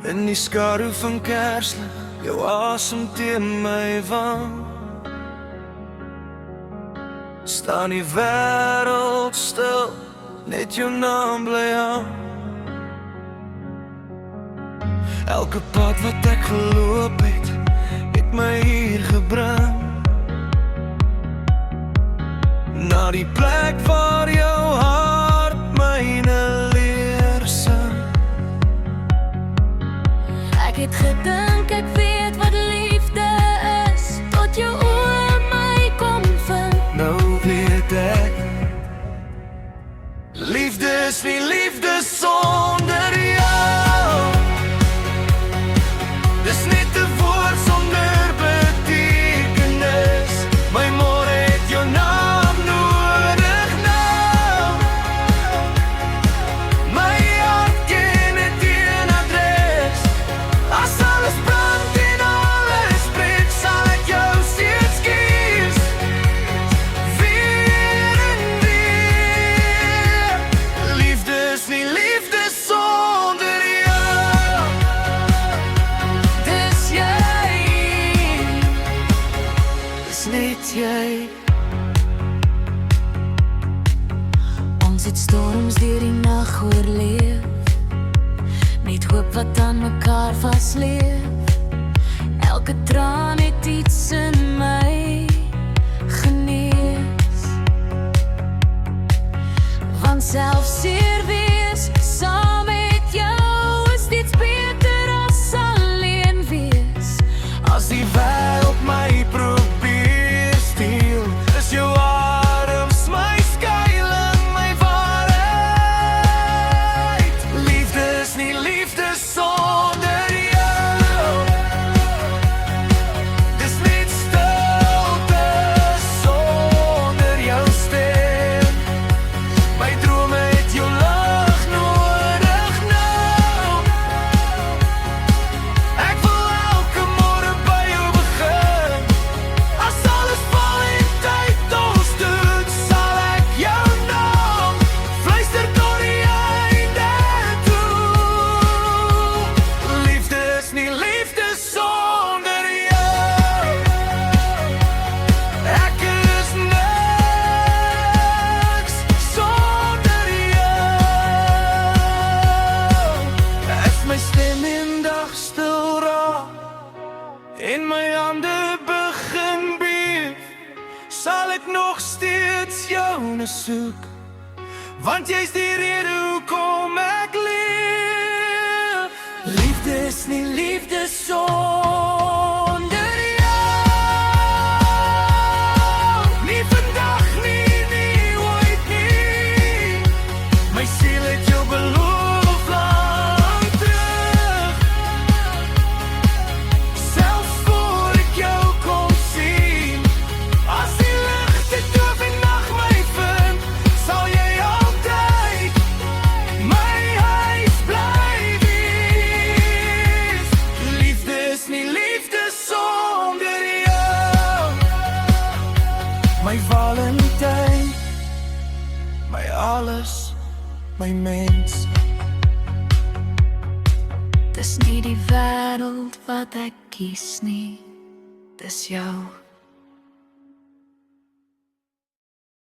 In die skadu van kerslig, jou asem teen my wang. Staan die wêreld stil, net jou naam bly aan. Elke pad wat ek geloop het, het my hier gebring. Na die plek waar jou hart myne leer sing. Ek het gedink ek weet wat liefde is, tot jou oë my kom vind. Nou weet ek, liefde is nie liefde sonder jou. Dis net 'n woord sonder betekenis. My môre het jou naam nodig nou. My hart ken net een adres. As alles brand en alles breek, sal ek jou steeds kies. Weer en weer. Liefde is nie liefde sonder jou. Dis jy. Dis net jy. Ons het storms deur die nag oorleef, net hoop wat aan mekaar vasleef. Elke traan het iets in my genees. Want selfs seer wees saam met jou is steeds beter as alleen wees. As die wêreld my probeer steel, is jou arms my skuiling, my waarheid. Liefde is nie liefde sonder jou. Dis net stilte sonder jou stem. My drome het jou lig nodig nou. Ek wil elke môre by jou begin. As alles val en tyd ons doet, sal ek jou naam fluister tot die einde toe. Liefde is nie liefde sonder jou. Ek is niks sonder jou. As my stem in dag stil raak en my hande begin beef, sal ek nog steeds joune soek, want jy's die rede hoekom ek leef. Liefde is nie liefde sonder jou. Nie vandag nie, nie ooit nie. My siel het jou beloof lang terug. Selfs voor ek jou kon sien, as die ligte doof en nag my vind, sal jy altyd my huis bly wees. Liefde is nie liefde sonder jou. My Valentyn, my alles, my mens. Dis nie die wêreld wat ek kies nie, dis jou.